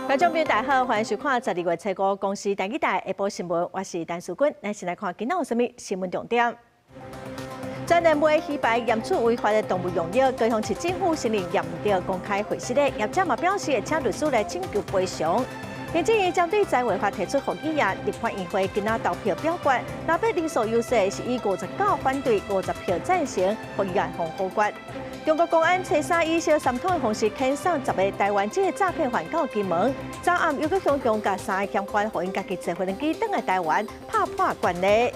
观众朋友大家好，欢迎收看12月7日公司台语台下晡新闻，我是陈淑君，来先来看今仔有甚物新闻重点。专人买鱼排验出违法的动物用药，高雄市政府承认验唔到公开会室的，业者嘛表示会请律师来请求赔偿。行政院针对在违法提出复议案，立法院会今仔投票表决，若要人数优势是以59反对、50票赞成，复议案通过决。中国公安找3以小3通的方式遣送10个台湾籍的诈骗犯到金门，昨暗又去香港甲3个嫌犯，互因家己坐飞机返来台湾，拍破关系。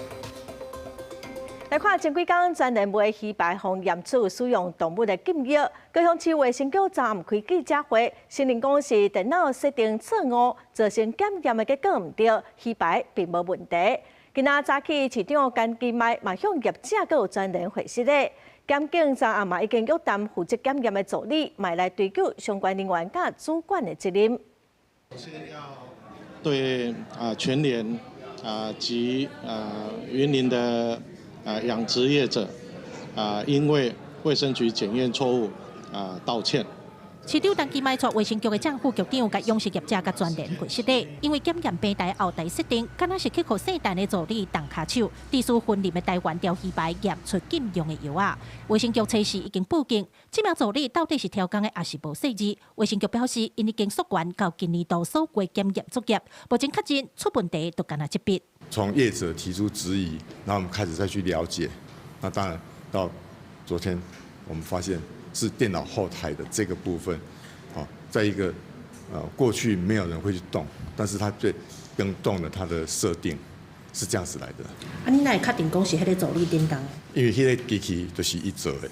来看前几天，专人买鱼排互验出使用动物的禁药，高雄市卫生局昨暗开记者会，承认讲是电脑设定错误，造成检验的结果唔对，鱼排并无问题。今仔早起，市长甘基迈嘛向业者佮有专人会室咧。检警昨暗嘛已经约谈负责检验的助理，买来追究相关人员甲主管的责任。对全联及云林的养殖业者因为卫生局检验错误道歉。市长当期卖出卫生局的正副局长，甲养殖业者甲专人会室咧，因为检验平台后台设定，敢若是去互姓陈的助理动骹手，地属分离的台湾钓鱼排验出禁用的药啊。卫生局初时已经报警，这名助理到底是挑工的，还是无细致？卫生局表示，因已经溯源到今年度所过检验作业，目前确认出问题，就干那这笔。从业者提出质疑，然后我们开始再去了解。那当然到昨天，我们发现是电脑后台的这个部分，在一个过去没有人会去动，但是它对更动了它的设定是这样子来的。你哪会确定讲是迄个助理点工？因为迄个机器就是伊做的。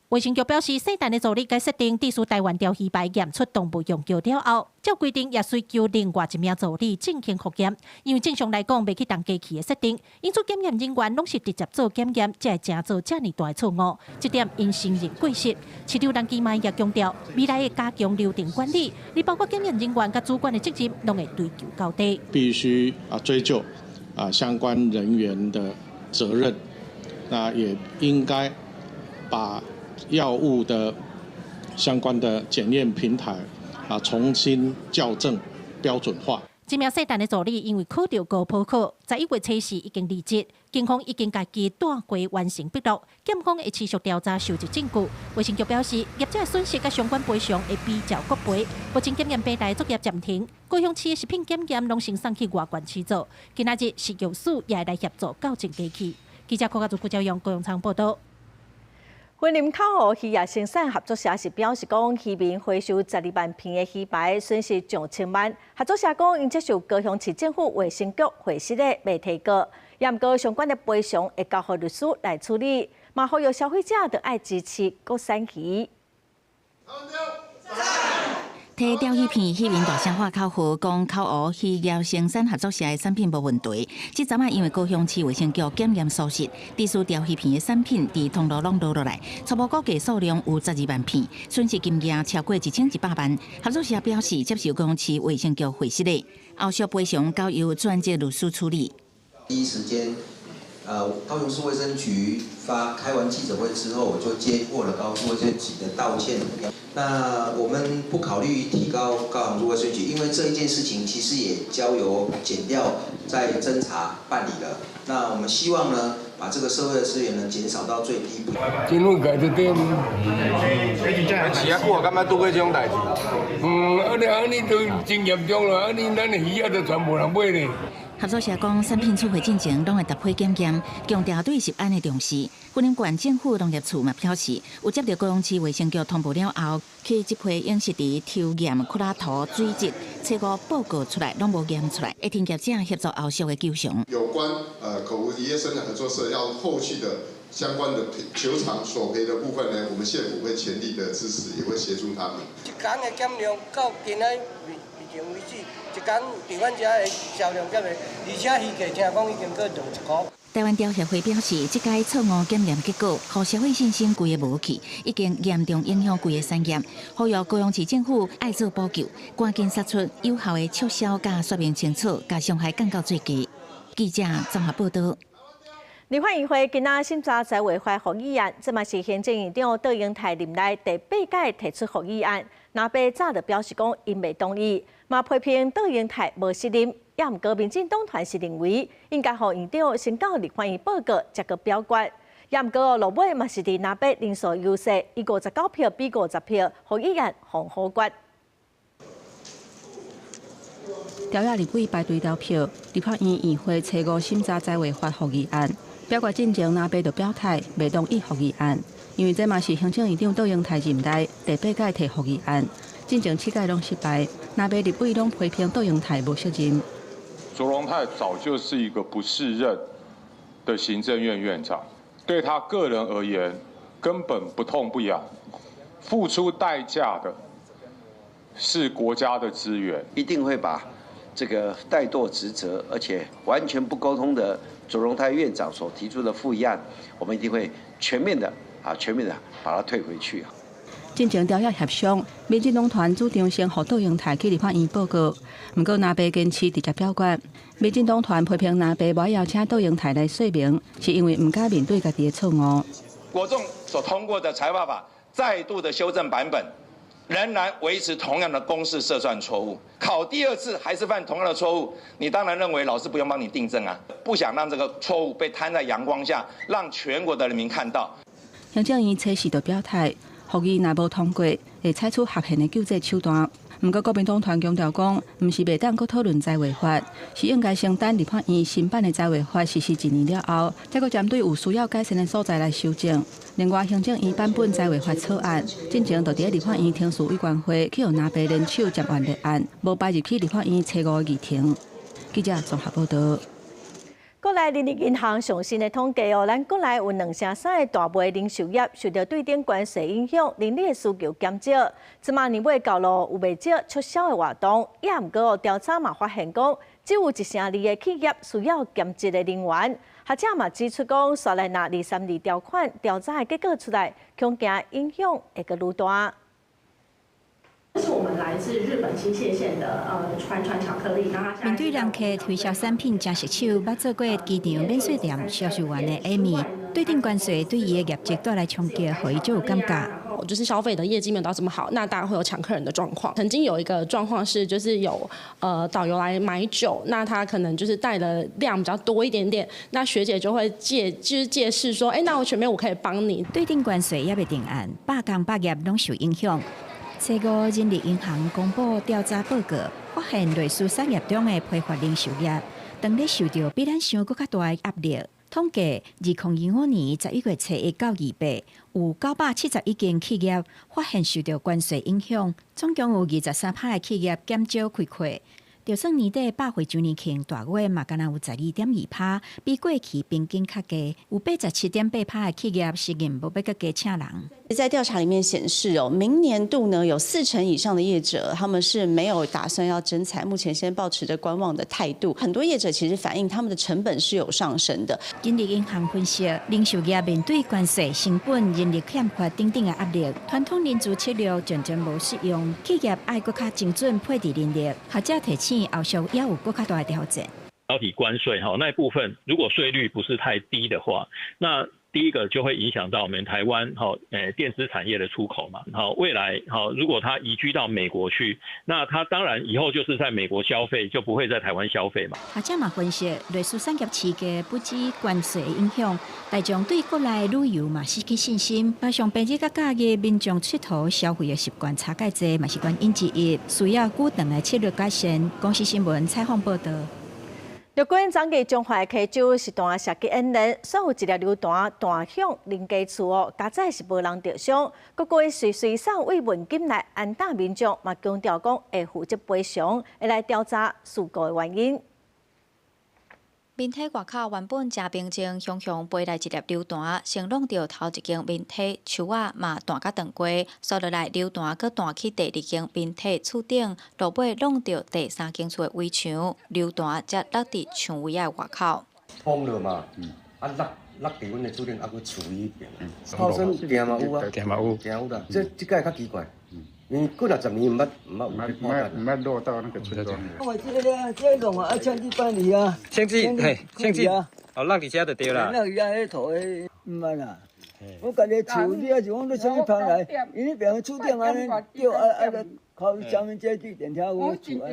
卫生局表示，姓陈的助理该设定地属台湾钓鱼排验出动物用药了后，照规定也需求另外一名助理进行复检。因为正常来讲，袂去当机器的设定，因此检验人员拢是直接做检验，才会正做这么大的错误。这点因承认过失。市长陈其迈也强调，未来会加强流程管理，你包括检验人员甲主管的责任，拢会追究到底。必须追究相关人员的责任，那也应该把药物的相关的检验平台重新校正标准化。这名姓陈的助理因为考到高普考，11月初时已经离职，警方已经家己带回完成笔录，检方会持续调查收集证据。卫生局表示，业者的损失甲相关赔偿会比照国赔。目前检验平台作业暂停，高雄市的食品检验拢先送去外县市做。今仔日食药署也会来协助校正机器。记者柯家族顾朝阳高雄场报道。云林口湖渔业生产合作社是表示讲，渔民回收12万片的鱼排，损失上千万。合作社讲，因接受高雄市政府卫生局会室的未提告，也毋过相关的赔偿会交予律师来处理。嘛呼吁消费者要爱支持国产鱼。摕钓鱼片，渔民大声话口号，讲口湖渔业生产合作社的产品无问题。即阵因为高雄市卫生局检验属实，地属钓鱼片的产品伫通路拢落来，初步估计数量有12万片，损失金额超过1100万。合作社表示接受高雄市卫生局会室的，后续赔偿交由专业律师处理。第一时间，高雄市卫生局开完记者会之后，我就接获了高雄市卫生局的道歉。那我们不考虑提高高雄市卫生局，因为这一件事情其实也交由检调在侦查办理了。那我们希望呢，把这个社会的资源呢减少到最低。政府改这点，是啊，久啊，敢捌拄过这种代志？安尼都真严重了，安尼咱的鱼啊都全部人买咧。合作社讲，产品出货进前拢会搭配检验，强调对食安的重视。云林县政府农业处嘛表示，有接到高雄市卫生局通报了后，去这批应是伫抽验库拉图水质测误报告出来，拢无验出来，会听业者协助后续的救偿。有关口湖渔业生产合作社要后续的相关的球场索赔的部分呢，我们县府会全力的支持，也会协助他们。一天的减量到今仔目前为止，一天伫阮遮的销量减的，而且鱼价听讲已经过2块。台湾钓协会表示，这届错误检验结果，互社会信心规个无去，已经严重影响规个产业。呼吁高雄市政府爱做补救，赶紧杀出有效的促销甲说明清楚，甲伤害降到最低。记者综合报道。立法院会今仔审查在违法复议案，这嘛是行政院长杜英泰任内第8届提出复议案。那被早就表示讲因未同意，嘛批评倒英台无责任，也毋过民进党团是认为应该让院长先到立法院报告，才个表决。也毋过落尾嘛是伫南北人数优势，以59票比50票，互议案红好决。调查立委排队投票，立法院议会初5审查财违法复议案，表决进前南北就表态袂同意复议案，因为这嘛是行政院长倒英台任内第8届提复议案，进前7届拢失败，南北立委拢批评倒英台无责任。卓荣泰早就是一个不适任的行政院院长。对他个人而言，根本不痛不痒，付出代价的是国家的资源，一定会把这个怠惰职责，而且完全不沟通的卓荣泰院长所提出的复议案，我们一定会全面的把它退回去。进前调查协商，民进党团主张先互倒英台去立法院报告，不过南北坚持直接表决。民进党团批评南北无邀请倒英台来说明，是因为唔敢面对家己的错误。国众所通过的财阀法再度的修正版本，仍然维持同样的公式设算错误，考第2次还是犯同样的错误，你当然认为老师不用帮你订正啊，不想让这个错误被摊在阳光下，让全国的人民看到。行政院初4就表态。复议若无通过，会采取合宪的救济手段。不过，国民党团强调讲，唔是袂当阁讨论财违法，是应该先等立法院新版的财违法实施1年了后，再阁针对有需要改善的所在来修正。另外，行政院版本财违法草案，进前就伫立法院听诉委员会去互南北联手接完立案，无排入去立法院初5的议程。记者综合报道。国内人力银行上新的统计咱国内有2成3的大卖零售业受到对顶关税影响，人力的需求减少。即马年尾到咯有袂少促销的活动，也毋过调查嘛发现讲，只有1成2的企业需要兼职的人员。学者嘛指出讲，刷来那232条款调查的结果出来，恐惊影响会阁愈大。是我们来自日本新泻县的川巧克力。面对人客推销产品真棘手，捌做过机场免税店销售员的 Amy， 对顶关税对伊的业绩带来冲击，互伊就有感觉。就是消费的业绩没有到这么好，那当然会有抢客人的状况。曾经有一个状况是，就是有导游来买酒，那他可能就是带的量比较多一点点，那学姐就会借势说，那我前面我可以帮你。对顶关税也未定案，百工百业拢受影响。初5人力银行公布调查报告，发现类似产业中的批发零售业，当咧受到比咱想更较大的压力。统计2025年11月初1到2月，有971間企業發現受到關稅影響，總共有23%的企業減少開課。就算年底百花周年慶大月嘛，敢若有12.2%，比過去平均較低。有87.8%的企業承認無要再加請人。在调查里面显示明年度呢有40%以上的业者，他们是没有打算要征才，目前先抱持着观望的态度。很多业者其实反映他们的成本是有上升的。人力銀行分析，零售業面對關稅、成本、人力欠缺等等的壓力，傳統人資策略漸漸無適用，企業愛更加精準配置人力，學者提醒後續也有更加大的挑戰。高体關稅那一部分，如果稅率不是太低的話，那第一個就會影響到我們台灣電子產業的出口嘛。未來如果它移居到美國去，那它當然以後就是在美國消費，就不會在台灣消費嘛。學者嘛分析，類似產業刺激不止關稅影響，大眾對國內旅遊嘛失去信心，加上平日甲假日民眾出頭消費的習慣差介濟，嘛是原因之一，需要久長的策略改善。公視新聞採訪報道。日本昨日中華溪州是彈射擊演練，所有一粒榴彈彈向鄰家厝加載是無人受傷。各國隨送慰問金來安打民眾，嘛強調講會負責賠償，會來調查事故的原因。面體外口原本正平靜，雄雄飛來一粒榴彈，先弄到頭一間面體樹仔嘛彈甲斷過，所落來榴彈閣彈去第二間面體厝頂，落尾弄到第三間厝的圍牆，榴彈才落佇牆圍的外口。風落嘛，落佇阮的厝頂，還佫厝裡邊。後生行嘛有啊，行有啦。這屆較奇怪。你過了10年唔捌落到那個村莊。我這弄啊，1000啊。1000啊。哦，落地下就對啦。落地下迄土誒，唔捌啦。我家己厝底啊，是講你啥物拋來，因為邊個厝頂安尼叫靠江门街地点跳舞组啊。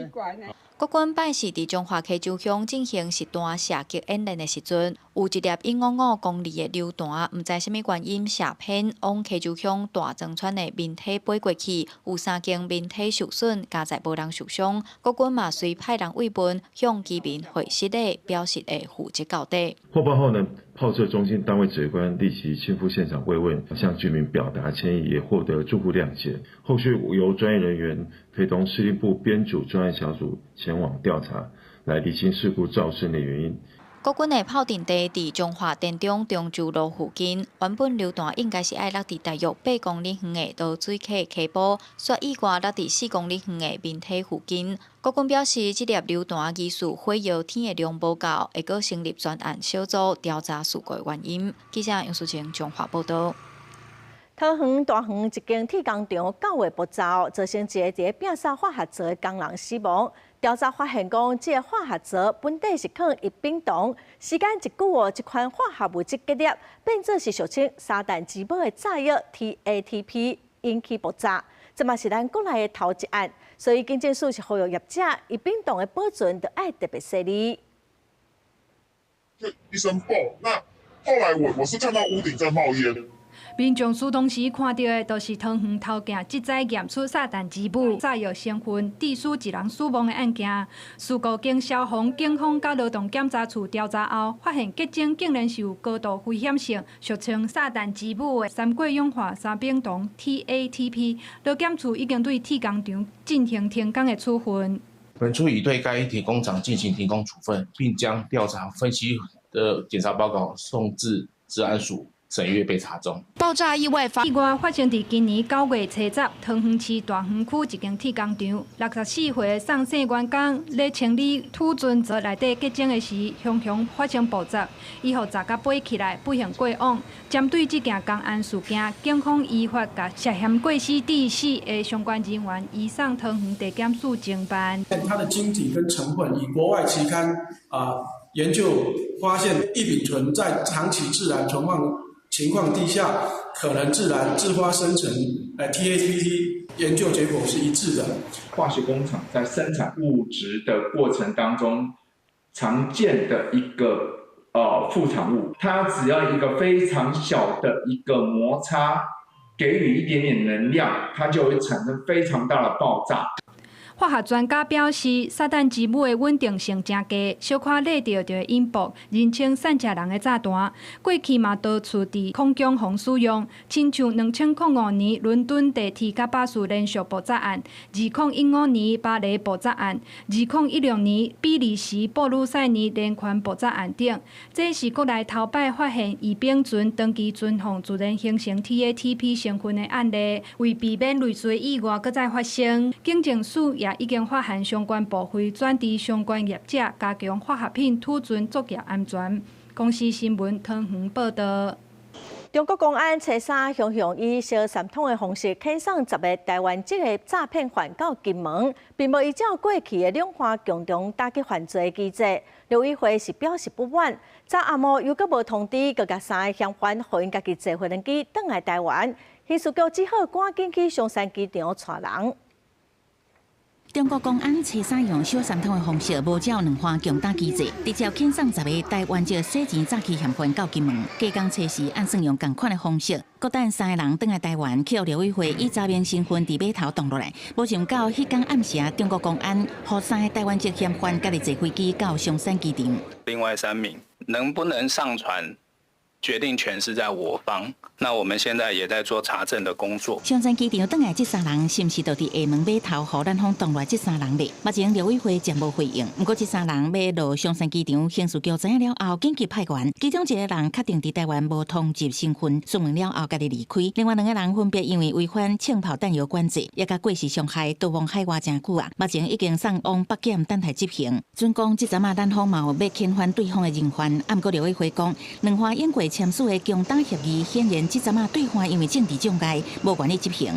国军拜是伫中华溪州乡进行实弹射击演练的时阵，有一粒155公里的榴弹，毋知什么原因射偏往溪州乡大庄村的面体飞过去，有3间面体受损，加在无人受伤。国军嘛随派人慰问，向居民会失礼，表示会负责交代。获报后呢，炮射中心单位指挥官立即亲赴现场慰问，向居民表达歉意，也获得住户谅解。后续由专业人员陪同司令部编组专案小组前往调查，来厘清事故造成的原因。国军的炮阵地伫中华电中中州路附近，原本榴弹应该是爱落伫大约8公里远的倒水溪溪埔，却意外落伫4公里远的面体附近。国军表示，这粒榴弹疑似飞越天的量不够，会阁成立专案小组调查事故原因。记者杨淑晴中华报道。桃园大园一间铁工厂9月爆炸，造成一个伫摒扫化学槽的工人死亡。调查发现，讲这个化学槽本底是放乙丙酮，时间一久哦，这款化学物质结合变做是俗称撒旦之母的炸药 TATP， 引起爆炸。这嘛是咱国内的头一案，所以警政署是呼吁业者乙丙酮的保存都爱特别细腻。医生报，那后来我是看到屋顶在冒烟。民众出动时看到的都是桃园头件即载验出撒旦之母炸药成分，致使一人死亡的案件。事故经消防、警方甲劳动检查处调查后，发现结晶竟然是有高度危险性，俗称撒旦之母的三过氧化三丙酮 TATP。劳检处已经对铁工厂进行停工的处分。本处已对该铁工厂进行停工处分，并将调查分析的检查报告送至治安署审阅被查中。爆炸意外发生伫今年9月初10，桃园市大园区一间铁工厂，64岁的宋姓员工咧清理土存槽内底结晶的时，熊熊发生爆炸，以后砸甲飞起来，不幸过往。针对这件公安事件，警方依法甲涉嫌过失致死的相关人员移送桃园地检署侦办。它的晶体跟成分以国外期刊研究发现，异丙醇在长期自然存放情况底下，可能自发生成TATP， 研究结果是一致的。化学工厂在生产物质的过程当中，常见的一个副产物，它只要一个非常小的一个摩擦，给予一点点能量，它就会产生非常大的爆炸。化学专家表示，撒旦之母的稳定性真低，小可勒到就会引爆，人称散食人的炸弹。过去嘛多处伫空中防使用，亲像2005年伦敦地铁甲巴士连续爆炸案，2015年巴黎爆炸案，2016年比利时布鲁塞尔连环爆炸案等。这是国内头摆发现乙丙醇长期存放自然形成 TATP 成分的案例，为避免类似意外搁再发生，警政署也已经发函相关部会转至相关业者，加强化学品储存作业安全。公司新闻桃园报道。中国公安初三雄以小三通的方式遣送10个台湾籍的诈骗犯到金门，并无依照过去的两岸共同打击犯罪机制。陆委会是表示不满，早暗晡又阁无通知，阁甲3个嫌犯，互因家己坐飞机转来台湾。刑事局只好赶紧去松山机场带人。中国公安初三用小三通的方式，无照两岸共打机制，直接遣送10个台湾籍洗钱诈欺嫌犯到金门。加工初时按算用同款的方式，各等3个人转来台湾，去陆委会以诈骗身份伫码头动落来。无想到迄天暗时，中国公安互3个台湾籍嫌犯家己坐飞机到松山机场。另外3名能不能上传？决定权是在我方，那我们现在也在做查证的工作。松山机场转来这3人，是毋是就伫厦门码头，互咱方动来这3人咧？目前陆委会暂无回应。不过这3人要落松山机场，刑事局知影了后，紧急派员。其中1个人确定伫台湾无通缉身份，说明了后家己离开。另外2个人分别因为违反枪炮弹药管制，也甲过失伤害逃亡海外真久啊。目前已经送往北检等待执行。准讲这阵咱方嘛有要遣返对方的人犯，不过陆委会讲，两方因过签署的共打协议，显然这阵对方因为政治障碍，无愿意执行。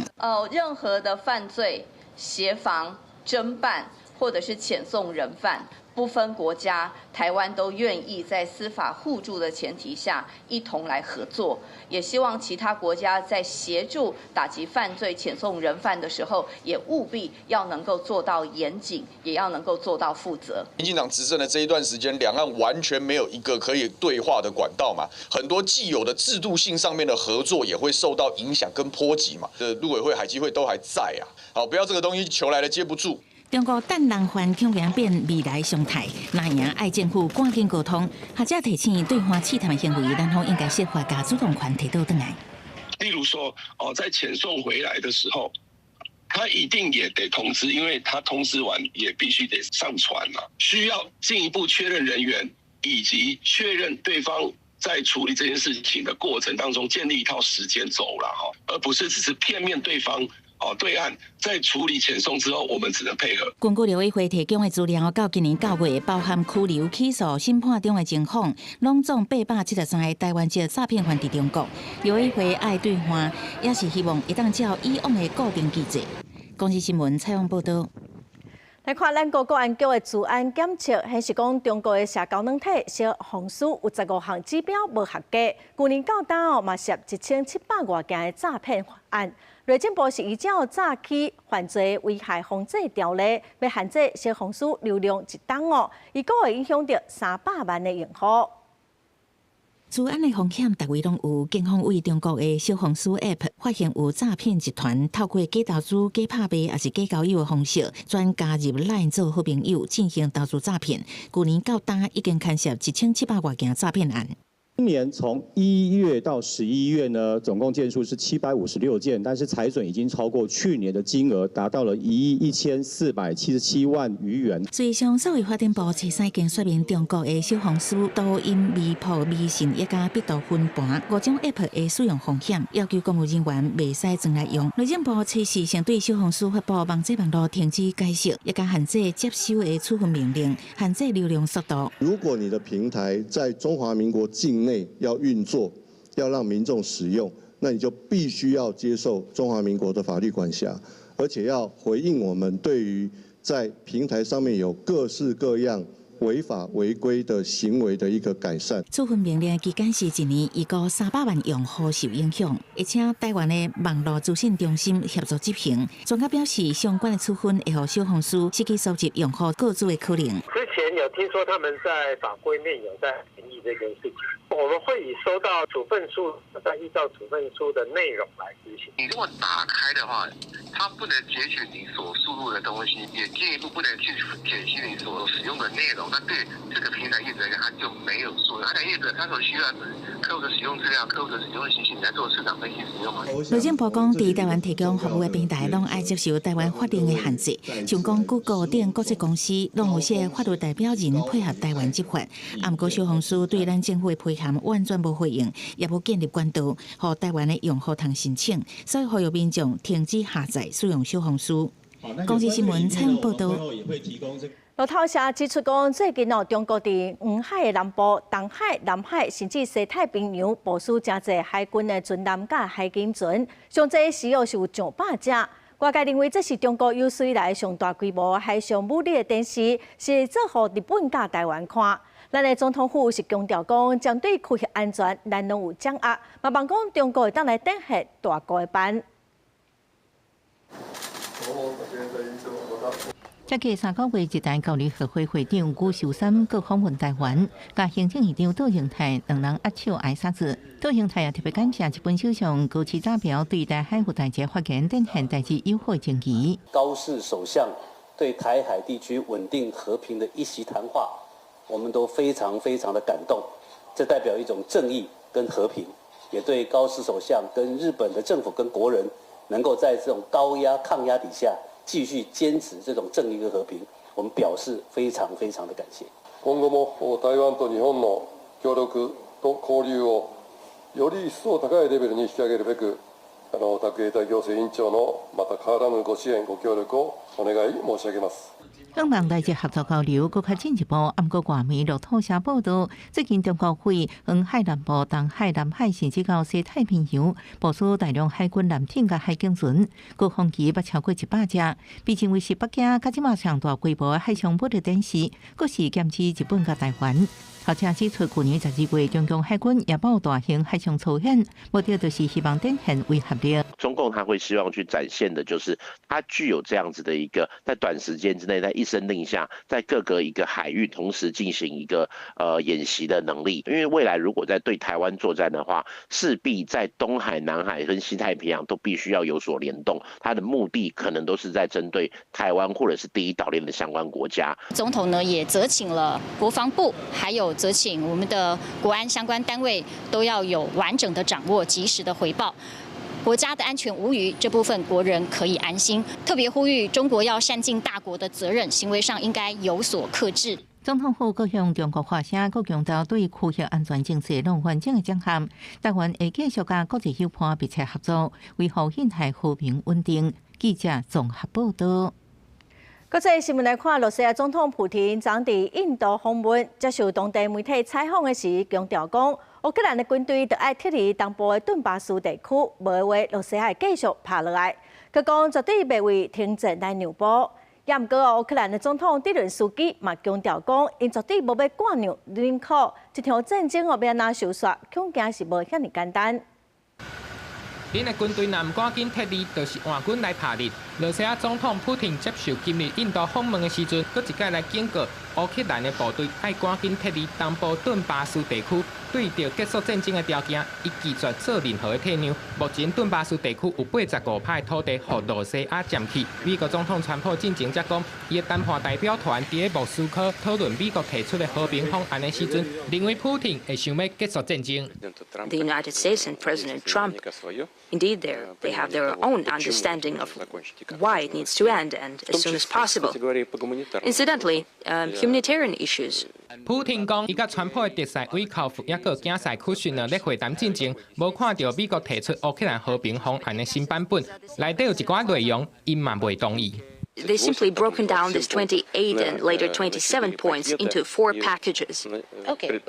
任何的犯罪协防侦办，或者是遣送人犯，不分国家，台湾都愿意在司法互助的前提下一同来合作。也希望其他国家在协助打击犯罪、遣送人犯的时候，也务必要能够做到严谨，也要能够做到负责。民进党执政的这一段时间，两岸完全没有一个可以对话的管道嘛，很多既有的制度性上面的合作也会受到影响跟波及嘛。陆委会、海基会都还在啊，好，不要这个东西求来的接不住。中国等人犯恐惊变未来常态，那样爱政府赶紧沟通。学者提醒，对方试探的行为，咱方应该设法把主动权提倒转来。例如说，在遣送回来的时候，他一定也得通知，因为他通知完也必须得上船嘛，需要进一步确认人员，以及确认对方在处理这件事情的过程当中建立一套时间轴了哈，而不是只是片面对方。对岸在处理遣送之后，我们只能配合。根据陆委会提供的资料，到今年9月，包含拘留、起诉、审判中的情况，拢总873个台湾籍诈骗犯伫中国。陆委会爱对话，也是希望一旦照以往的固定机制。公司新闻采访报道。来看咱国安局的治安检测，显示讲中国的社交软体小红书有15项指标无合格，去年到当嘛涉1700多件的诈骗案。内政部是依照诈欺犯罪危害防治条例，要限制小红书流量一档伊个会影响到300万的用户。治安的风险，大位拢有。警方为中国的小红书 App 发现有诈骗集团透过假投资、假拍卖，还是假交友的方式，转加入 LINE 做好朋友进行投资诈骗。去年到当已经牵涉1700多件诈骗案。今年从1月到11月呢，总共件数是756件，但是财损已经超过去年的金额，达到了1亿1477万余元。最上社会发展部初三经说明，中国的小红书抖音、微博、微信一家必度分盘5种 App 的使用风险，要求公务人员袂使转来用。内政部初时先对小红书发布网际网络停止解释，也加限制接收的处分命令，限制流量速度。如果你的平台在中华民国境内要运作，要让民众使用，那你就必须要接受中华民国的法律管辖，而且要回应我们对于在平台上面有各式各样违法违规的行为的一个改善。处分命令期间是1年，已过300万用户受影响，而且台湾的网络资讯中心协助执行。专家表示，相关的处分会让小红书失去收集用户个资的可能。之前有听说他们在法规面有在评议这件事情，我们会以收到处分书，再依照处分书的内容来执行。你如果打开的话，它不能截取你所输入的东西，也进一步不能去解析你所使用的内容。那对这个平台业者来讲，他就没有说，平台业者他所需要的客户的使用资料、客户的使用信息来做市场分析使用嘛。内政部讲，伫台湾提供服务的平台，拢爱接受台湾法令的限制，像讲 Google 等国际公司，拢有些法律代表人配合台湾执法。不过小红书对咱政府的配合完全无回应，也无建立管道，让台湾的用户通申请，所以呼吁民众停止下载使用小红书。公司新闻采访报道。路透社指出讲，最近中国伫黄海的南部、东海、南海，甚至西太平洋部署真侪海军的军舰甲海警船，上侪是有上百只。外界认为这是中国有史以来上大规模海上武力的展示，是做互日本甲台湾看。咱的总统府是强调讲，针对区域安全，咱拢有掌握，嘛望讲中国会当来顶下大国的班。这个3个月，一代交流协会会长辜秀山各访问台湾，甲行政院长杜荣泰两人握手挨沙子。杜荣泰也特别感谢日本首相高市早苗对台海和台阶发言展现代志友好情谊。高市首相对台海地区稳定和平的一席谈话，我们都非常的感动。这代表一种正义跟和平，也对高市首相跟日本的政府跟国人能够在这种高压抗压底下继续坚持这种正义跟和平，我们表示非常的感谢。今後も台湾と日本の協力と交流をより一層高いレベルに引き上げるべく、卓永代行政委員長のまた変わらぬご支援ご協力をお願い申し上げます。两岸代际合作交流更较进一步。暗过外媒路透社报道，最近中国会黄海南部、东海、南海甚至到西太平洋部署大量海军舰艇甲海警船，各航机捌超过100只，被认为是北京甲即马上大规模的海上武力展示，佫是剑指日本甲台湾。学者指出，去年12月，中共海军也报大型海上操演，目的就是希望展现威慑力。中共他会希望去展现的就是他具有这样子的一个在短时间之内，在一声令下，在各个一个海域同时进行一个演习的能力。因为未来如果在对台湾作战的话，势必在东海、南海跟西太平洋都必须要有所联动，它的目的可能都是在针对台湾或者是第一岛链的相关国家。总统呢也责请了国防部，还有责请我们的国安相关单位都要有完整的掌握、及时的回报。国家的安全无虞，这部分国人可以安心。特别呼吁中国要善尽大国的责任，行为上应该有所克制。总统府各向中国发声，各强调对区域安全政策弄完整的掌控。台湾会继续甲国际友伴密切合作，维护印太和平稳定。记者综合报道。国际新闻来看，罗西亚总统普廷昨伫印度访问，接受当地媒体采访的时，强调讲，乌克兰的军队就爱撤离东部的顿巴斯地区，无的话，罗西亚会继续拍落来。佢讲绝对袂为停战来让步。也毋过，乌克兰的总统泽连斯基嘛强调讲，因绝对无要割让领土，这场战争要安怎收煞，恐惊是无遐尼简单。恁的军队若唔赶紧撤离，就是换军来拍你。罗西亚总统普廷接受今日印度访问的时阵，佫一再来警告乌克兰的部队爱赶紧撤离东部顿巴斯地区。对着结束战争的条件，伊拒绝做任何的退让。目前顿巴斯地区有85块土地予罗西亚占去。美国总统川普进前则讲，伊的谈判代表团伫莫斯科讨论美国提出的和平方案的时阵，认为普廷会想要结束战争。The United States and President Trump, indeed, they have their own understanding of why it needs to end and as soon as possible. Incidentally, humanitarian issues. 普廷讲，伊甲川普的特使维考夫也个竞赛库逊呢，咧会谈进前，无看到美国提出乌克兰和平方案的新版本，内底有一寡内容，因嘛袂同意。They simply broken down this 28 and later 27 points into 4 packages. Okay.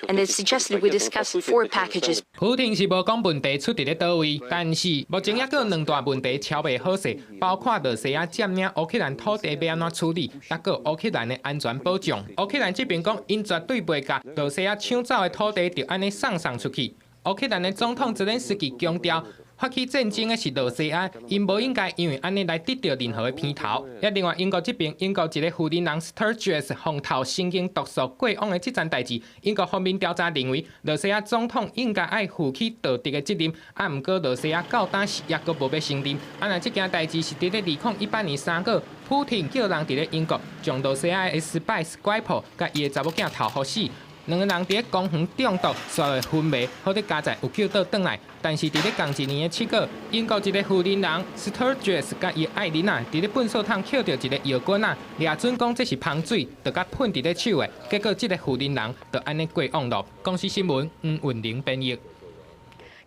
And they suggested we discuss 4 packages. 普廷是无讲问题出伫咧倒位，但是目前还佫有2大问题超袂好势，包括罗西亚占领乌克兰土地要安怎处理，还佫乌克兰的安全保障。乌克兰这边讲，因绝对袂甲罗西亚抢走的土地就安尼送出去。乌克兰的总统泽连斯基强调。发起战争的是罗西亚，因无应该因为安尼来得到任何的偏头。也另外，英国这边，英国一个负责人 Sturgess 风头神经毒素过往的这件代志，英国方面调查认为，罗西亚总统应该爱负起道德的责任。毋过，罗西亚到当时也佫无要承认。那这件代志是伫咧2018年3月，普廷叫人伫咧英国将罗西亚的 Spice 拐捕，甲伊的查某囝头予死。2个人伫咧公园中毒，煞会昏迷，好在加载有救倒转来。但是伫咧同一年的7月，英国一个负责人 Sturgess 甲伊爱人伫咧粪扫桶捡到一个药罐掠准讲这是芳水，就甲喷伫咧手的。结果这个负责人就安尼过网络。公司新闻黄韵玲编译。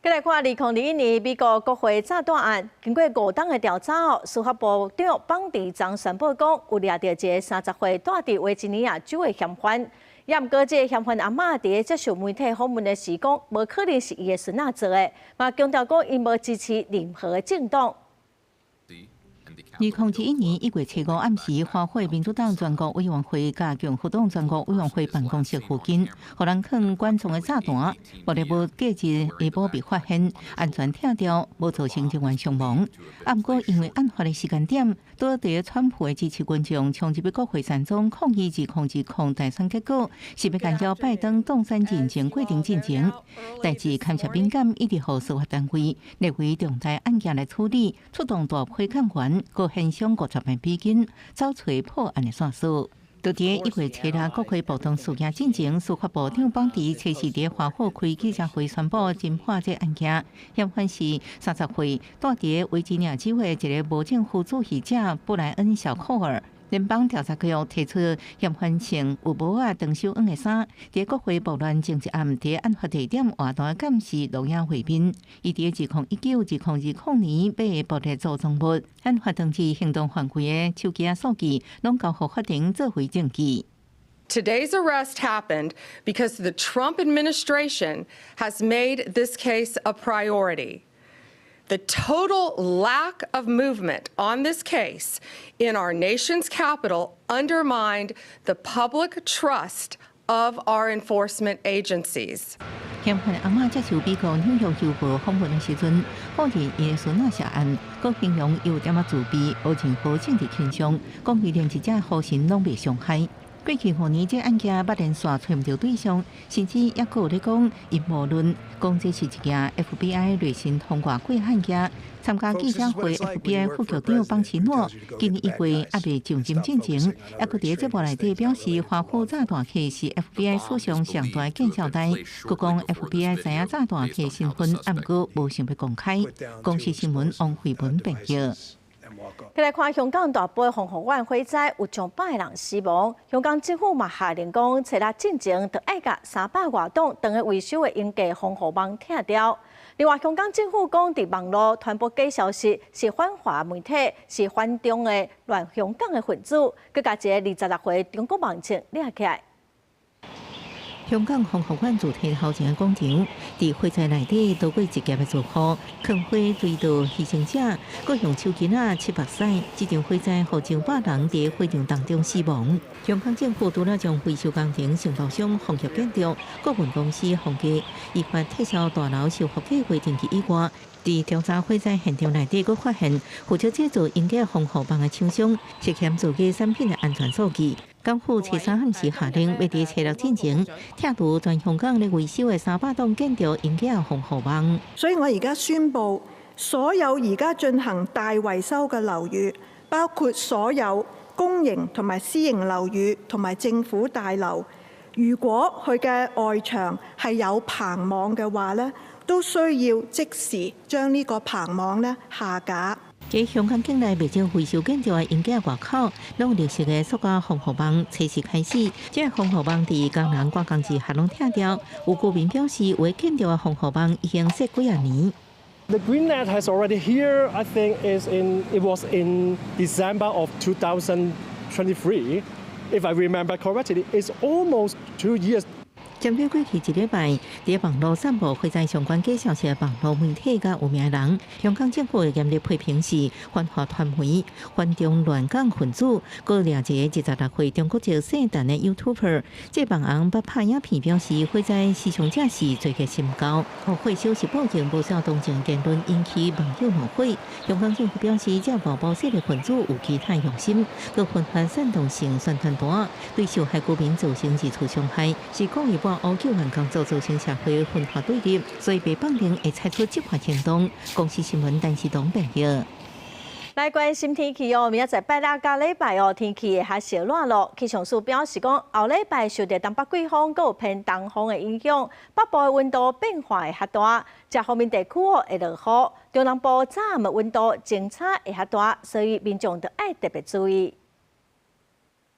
再来看2021年美国国会炸弹案，经过5档的调查后，司法部长邦迪曾宣布讲，有掠到一个30岁住伫维吉尼亚州的嫌犯。也毋过，这个嫌犯阿嬷伫接受媒体访问的时讲，无可能是伊的孙仔做的，嘛强调讲，因无支持任何的政党。2021年1月7日暗时，花卉民主党全国委员会加共和党全国委员会办公室附近，互人放管状的炸弹，无日无隔日下晡被发现，安全跳掉，无造成人员伤亡。毋过，因为案发的时间点，多伫川普的支持群众冲入国会山中抗议2020大选结果，是要干扰拜登当选进前过程进行。代志堪涉敏感，一直互司法单位列为重大案件来处理，出动大批检员。各现场50万美金，找找破案的线索。就伫1月7日国会暴动事件进前，司法部长邦迪初时伫华府开记者会宣布侦破这案件，嫌犯是30岁，住伫维吉尼亚州的一个无政府主义者布莱恩·小寇尔。联邦调查局提出嫌犯穿有帽啊、长袖黄的衫，伫国会暴乱前一暗，伫案发地点活动监视录影会面。伊伫2019、2020年被捕的造赃物，案发当日行动犯规的手机数据，拢交予法庭作为证据。Today's arrest happened because the Trump administration has made this case a priority. The total lack of movement on this case in our nation's capital undermined the public trust of our enforcement agencies. 嫌犯阿嬷接受美国纽约邮报访问的时阵，报认伊的孙仔涉案，佮形容有点仔自卑，无任何政治倾向，讲伊连一只好心拢未伤害。过去5年，这案件捌连续找唔到对象，甚至也有咧讲阴谋论，讲这是一件 FBI 热心通过过案件。参加记者会 ，FBI 副局长邦奇诺今年1月还未上任之前，也佮伫节目内底表示，华府炸弹客是 FBI 史上上大的见效代。佮讲 FBI 知影炸弹客身份，啊，毋过无想要公开。公司新闻王慧文报道。再来看香港大杯防护湾火灾，有200人死亡。香港政府嘛下令讲，找啦进前就爱甲300外栋当个维修的应届防护网拆掉。另外，香港政府讲，伫网络传播假消息是反华媒体，是反中的乱香港的分子，佮甲一个26岁中国网青抓起来。香港防护湾主题头前的广场，伫火灾内底多过1劫的住户，抗火追悼牺牲者，各用手巾仔7白晒。这场火灾，互100人伫火场当中死亡。香港政府除了将维修工程承包商放入建筑，顾问公司放假，依法撤销大楼修复计划登记以外。伫调查火灾现场内底，佫发现负责制作应届防护网的厂商涉嫌造假产品的安全数据。港府7、3暗时下令，要伫7、6进前拆除全香港咧维修的300栋建筑应届防護網。所以我而家宣布，所有而家進行大維修嘅樓宇，包括所有公營同埋私營樓宇同埋政府大樓，如果佢嘅外牆係有棚網嘅話咧，都需要即時將呢個棚網咧下架。喺香港境內未少維修建築嘅應屆外口，用綠色嘅塑膠防護網測試開始。這個防護網伫工人掛工時下攏拆掉。有居民表示，為建築嘅防護網已經設幾啊年。The green net has already here. I think it was in December of 2023. If I remember correctly, it's almost 2 years. 针对过去1礼拜伫网络散布火灾相关假消息的网络媒体甲有名人，香港政府严厉批评是反华传媒、反中乱港分子，佮掠一个26岁中国籍姓陈的 YouTuber。这网红捌拍影片表示，火灾死伤者是罪孽深高，互火烧是报警无效同情言论引起网友怒火。香港政府表示，这无报社的分子有其他用心，佮分发煽动性宣传单，对受害居民造成2次伤害，是故意把乌救援工作造成社会分化对立，所以被绑定会采取执法行动。公司新闻陈时东报道。来关心天气哦，明仔载拜六甲礼拜哦，天气会较小暖咯。气象署表示讲，后礼拜受到东北季风佮有偏东风的影响，北部的温度变化会较大，这方面地区哦会落雨，中南部早暗的温度晴差会较大，所以民众都爱特别注意。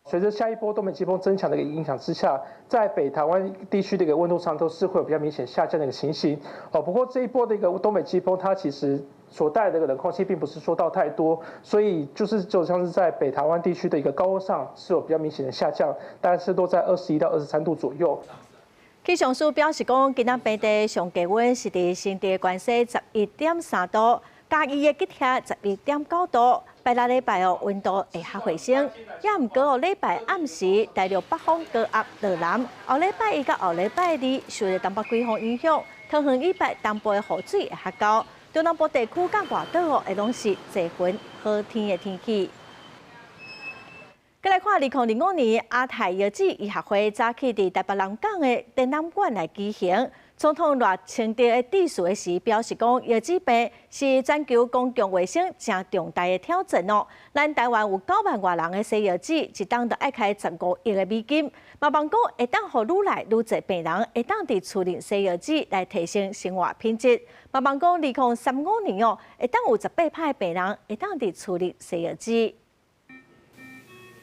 随着下一波东北季风增强的一个影响之下，在北台湾地区的一个温度上都是会有比较明显下降的一个情形。不过这一波的一个东北季风，它其实所带来的一个冷空气并不是说到太多，所以就像是在北台湾地区的一个高温上是有比较明显的下降，大概是都在21到23度左右。气象署表示讲，今仔平地上低温是伫新地关西11.3度，嘉义的吉田11.9度。拜六礼拜哦，温度会较回升，也毋过哦，礼拜暗时带着北风高压落南，后礼拜1到后礼拜2，受到东北季风影响，桃园以北东部的雨水会较高，中南部地区甲外岛哦，会拢是多云好天的天气。再来看2025年亚太药剂医学会早起伫台北南港的展览馆来举行。总统赖清德的致辞时表示讲，药剂病是全球公共卫生真重大的挑战哦。咱台湾有9万外人的西药剂，一档就爱开15亿的美金。嘛，望讲会当互愈来愈侪病人会当伫处理西药剂来提升生活品质。嘛，望讲2035年哦，会当有18%的病人会当伫处理西药剂。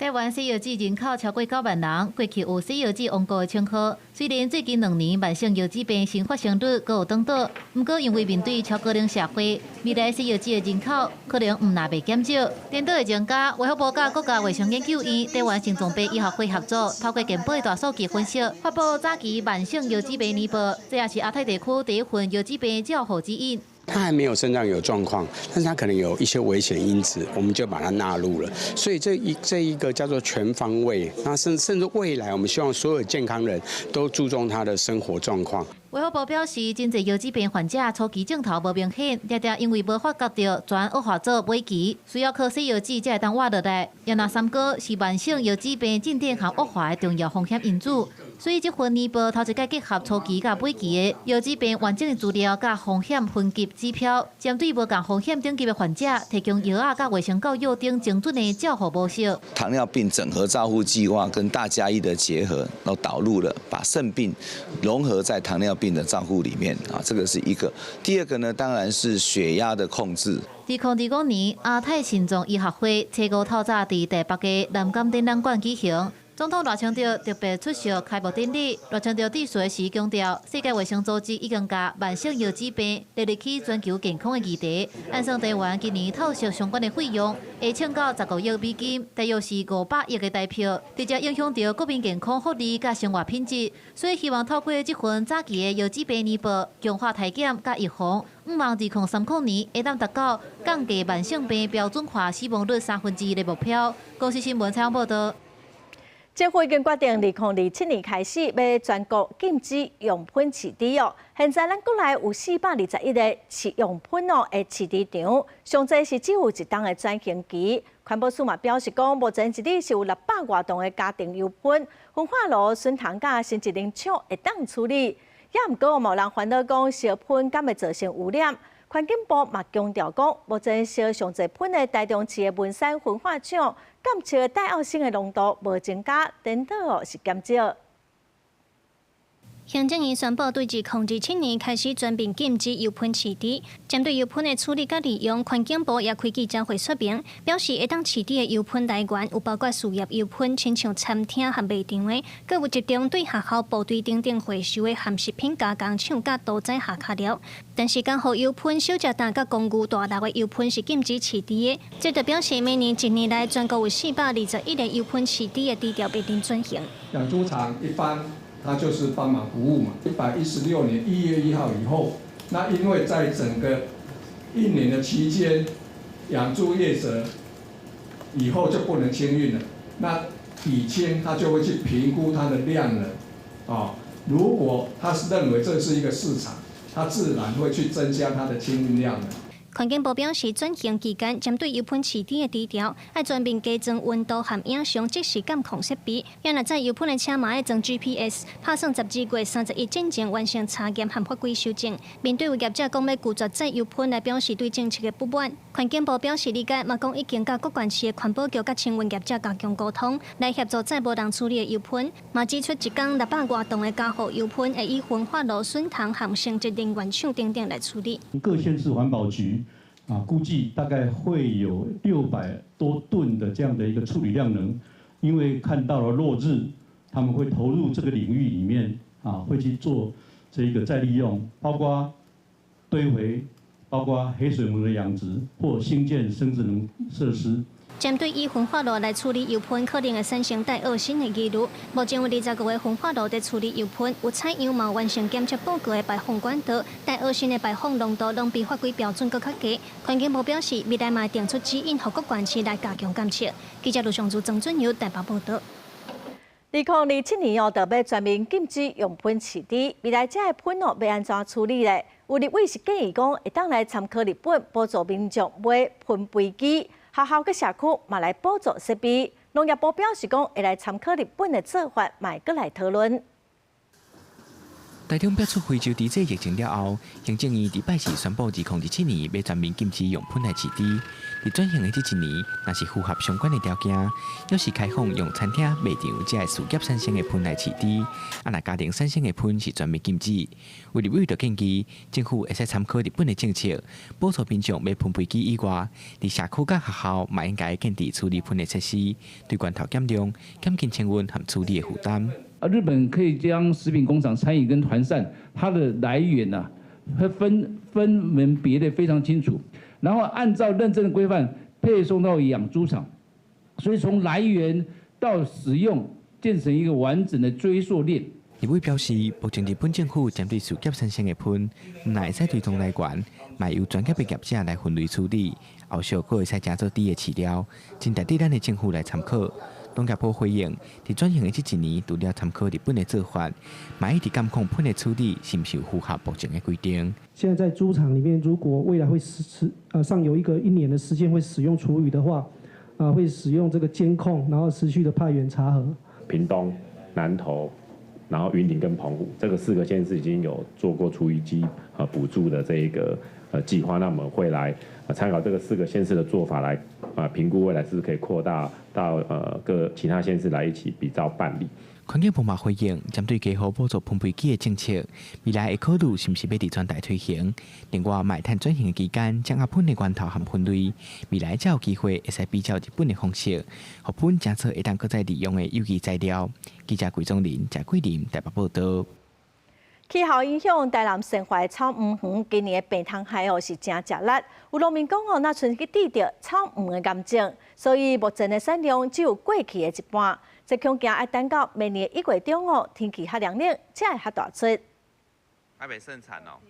台湾西药剂人口超过9万人，过去有西药剂王国的称号。虽然最近2年慢性腰子病新发生率各有涨倒，不过因为面对超高龄社会，未来西药剂的人口可能唔那袂减少。颠倒的增加，卫福部甲国家卫生研究院、台湾心脏病医学会合作，透过健保的大数据分析，发布早期慢性腰子病年报，这也是亚太地区第一份腰子病照护指引。他还没有肾脏有状况，但是他可能有一些危险因子，我们就把它纳入了。所以这一个叫做全方位，那甚至未来我们希望所有健康人都注重他的生活状况。卫福部表示，真侪腰子病患者初期症头无明显，常常因为无发觉到转恶化做尾期，需要靠西药剂才会当活落来。也那三高是慢性腰子病进展和恶化的重要风险因子。所以这份年报头一届结合初期甲尾期的腰子病完整的资料甲风险分级指标，针对无共风险等级的患者，提供药啊甲卫生教育等精准的照护模式。糖尿病整合照护计划跟大家医的结合，然后导入了把肾病融合在糖尿病的照护里面啊，这个是一个。第二个呢，当然是血压的控制。2025年，亚太心脏医学会初五透早伫第8届南港展览馆举行。总统赖清德特别出席开幕典礼。赖清德致辞时强调，世界卫生组织已经把慢性腰子病列入去全球健康的议题。按算台湾今年透析相关的费用，会冲到15亿美金，大约是500亿的台票，直接影响到国民健康福利甲生活品质。所以希望透过这份早期的腰子病年报，强化体检甲预防。希望2030年会当达到降低慢性病标准化死亡率1/3的目标。公司新闻采访报道。政府已经决定2027年开始要全国禁止用品市场哦。现在咱国内有421个用品的市场，上侪是只有1档的转型期。环保署嘛表示讲，目前一日是有600多栋的家庭用品、焚化炉、sun糖甲新一能厂会当处理。也毋过，无人烦恼讲烧品敢会造成污染。环境部嘛强调讲，目前烧上侪品的台中市的文山焚化厂，监测戴奥辛的浓度无增加，颠倒是减少。行政院宣布，对2027年开始全面禁止油品市场。针对油品的处理甲利用，环境部也开记者会说明，表示会当市场的油品来源有包括事业油品，亲像餐厅和卖场的，佮有一种对学校部队等等回收的含食品加工厂甲屠宰下卡料。但是，刚好油品、小食蛋甲工具大粒的油品是禁止市场的。这就表示每年1年来，全国有421个油品市场的低调必定转型。养猪场一般。它就是帮忙服务嘛。116年1月1号以后，那因为在整个1年的期间，养猪业者以后就不能清运了。那抵清他就会去评估它的量了，如果他是认为这是一个市场，他自然会去增加它的清运量的。环境部表示，转型期间针对油品市场的低调，要全面加装温度和影像即时监控设备。也若在油品的车嘛要装 GPS， 打算12月31之前完成查验和法规修正。面对有业者讲要拒绝载油品来表示对政策的不满，环境部表示理解，嘛讲已经甲各县市的环保局甲清运业者加强沟通，来协助载无人处理的油品。嘛指出，一天600多吨的家户油品会以焚化炉、sun糖和性质能源厂等等来处理。各县市环保局。估计大概会有600多吨的这样的一个处理量能，因为看到了落日，他们会投入这个领域里面会去做这个再利用，包括堆肥，包括黑水母的养殖或新建生质能设施。针对以焚化炉来处理油品可能会产生戴恶性的疑虑，目前有25个焚化炉在处理油品，有采样嘛完成检测报告的排放管道，戴恶性的排放浓度拢比法规标准更较低。环境部表示，未来嘛定出指引，予各县市来加强监测。记者卢尚珠、曾俊尧台北报道。2027年就要全面禁止用品市场，未来这个品要安怎处理呢？有立委是建议讲，会当来参考日本补助民众买喷杯机。学校佮社区嘛来补助设备，农业部表示讲会来参考日本的做法，嘛搁来讨论。台中爆出非洲猪瘟疫情了后，行政院伫拜四宣布，2017年要全面禁止用喷来饲猪。伫转型的这一年，若是符合相关的条件，要是开放用餐厅卖场才会事业产生的喷来饲猪，若家庭产生的喷是全面禁止。为立委就建议，政府会使参考日本的政策，补助民众买喷飞机以外，伫社区甲学校嘛应该建立处理喷的设施，对源头减量、减轻清运和处理的负担。日本可以将食品工厂餐饮跟团膳它的来源呐，它分门别类非常清楚，然后按照认证的规范配送到养猪场，所以从来源到使用建成一个完整的追溯链。立委表示，目前日本政府针对事业产生的喷，唔会使追踪来源，嘛由专业的业者来分类处理，后续佫会使加做低的饲料，真值得咱的政府来参考。农业部回应，伫转型的这一年，除了参考日本的做法，嘛一直监控喷的处理是不是符合目前的规定。现在在猪场里面，如果未来会上有1年的时间会使用厨余的话，会使用这个监控，然后持续的派员查核。屏东、南投，然后云林跟澎湖这个4个县市已经有做过厨余机补助的这一个计划，那我们会来参考这个4个县市的做法来评估未来是不是可以扩大到各其他县市来一起比照办理。环境部嘛回应，针对加号补助喷飞机的政策，未来会考虑是不是要伫全台推行。另外，卖碳转型的期间，掌握喷的源头和分类，未来才有机会会使比较日本的方式，互喷检测会当搁再利用的有机材料。记者桂宗林、谢桂林台北报道。气候影响台南生活的草莓园，今年的病虫害是真食力。有农民讲那剩去治着草莓的癌症，所以目前的产量只有过去的一半。这恐惊要等到明年1月中天气较凉冷，才会较大出。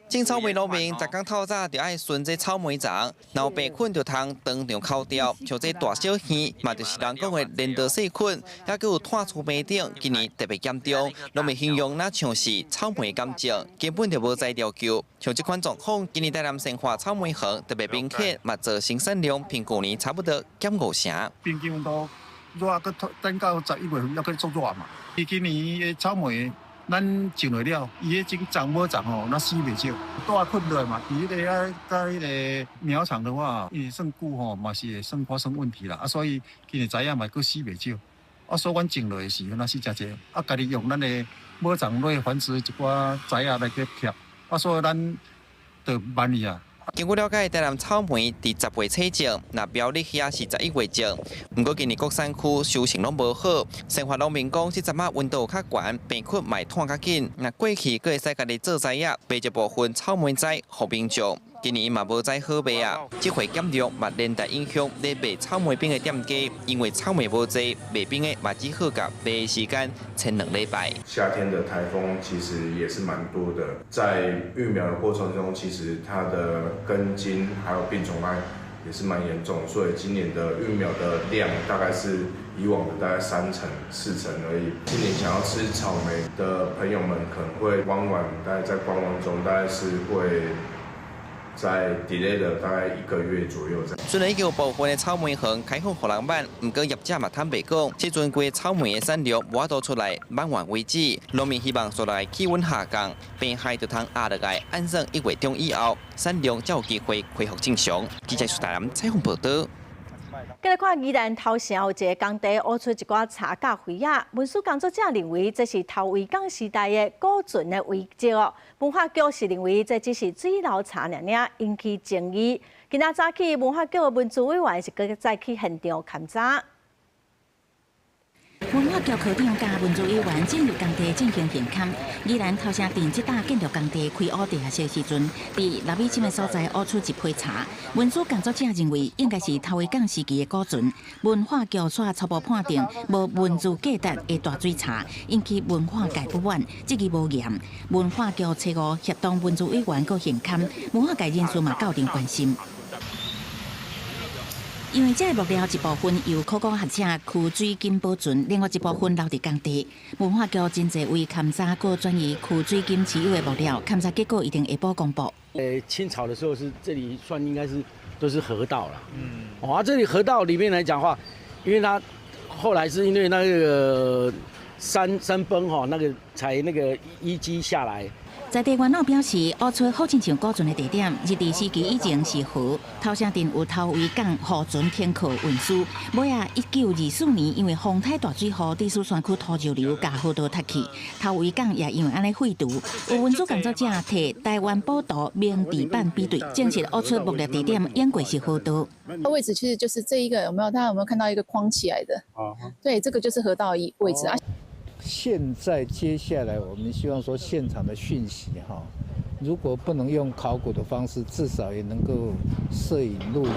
种草莓农民昨天透早就爱顺这草莓丛，然后病菌就通当场烤掉，像这大小鱼嘛，就是人讲的连带细菌，也佮有炭厝病顶，今年特别严重。农民形容那像是草莓感症，根本就无在疗救。像这款状况，今年台南生活草莓园特别明显，嘛造成产量比去年差不多减5成。平均温度热，佮等到11月份要佮做热嘛。今年的草莓。咱种落了，伊迄种长无长吼，那死袂少，大困落嘛。伊迄个甲迄个苗场的话，伊算久吼，嘛是会算发生问题啦。所以今年知影嘛，佫死袂少。所以阮种落的时候，那是真济。家己用咱的无长类繁殖一寡材来去摄。所以咱就慢去啊。经过了解，台南草莓伫10月采种，那苗栗遐是11月种。不过今年各产区收成拢无好，生活农民讲，这阵仔温度较悬，病菌嘛探较紧。那过去佫会使家己做材啊，备一部分草莓栽互民众。今年嘛无栽好卖啊，这回减量嘛连带影响咧卖草莓饼的店家，因为草莓无济，卖饼的嘛只好甲卖的时间前2礼拜。夏天的台风其实也是蛮多的，在育苗的过程中，其实它的根茎还有病虫害也是蛮严重，所以今年的育苗的量大概是以往的大概3成4成而已。今年想要吃草莓的朋友们可能会观望，大概在观望中，大概是会。在 delay 的大概1个月左右这样。虽然已经有部分的草莓园开放互人买，不过业者嘛坦白讲，这阵季草莓的产量无法度出来，满完为止。农民希望说来气温下降，病害就通压落来，按算1月中以后，产量才有机会恢复正常。记者苏台南采访报道。再来看宜兰头城有一个工地挖出一寡茶甲灰仔，文书工作者认为这是头维港时代的古船的遗迹哦。文化局是认为这只是水流茶尔，引起争议。今仔早起，文化局的文资委员是搁再去现场勘查。文化局科长甲文资委员进入工地进行现勘。宜兰头城镇这搭建筑工地开挖地下室时阵，伫6米深的所在挖出一批茶。文书工作者认为应该是头维港时期的古船。文化局却初步判定无文字价值的大水茶，引起文化界不满，质疑无严。文化局初5协同文资委员搁现勘，文化界人士嘛较定关心。因为这个木料一部分由考古学者区水金保存，另外一部分留伫工地。文化局真侪位勘查过转移区水金持有的木料，勘查结果一定下晡公布。清朝的时候是这里算应该是都是河道了，这里河道里面来讲的话，因为它后来是因为那个山崩那个才那个遗迹下来，在地元老表示，乌出好亲像古船的地点，日治时期以前是河，头城镇有头围港河船停靠运输。尾啊，1924年因为风台大水河，地势山区土石流甲河道塌去，头围港也因为安尼废除。有文书工作者摕台湾宝岛明地板比对，证实乌出目列地点淹过是河道。位置其实就是这一个，大家有没有看到一个框起来的？对，这个就是河道位置啊。现在接下来我们希望说现场的讯息如果不能用考古的方式，至少也能够摄影录影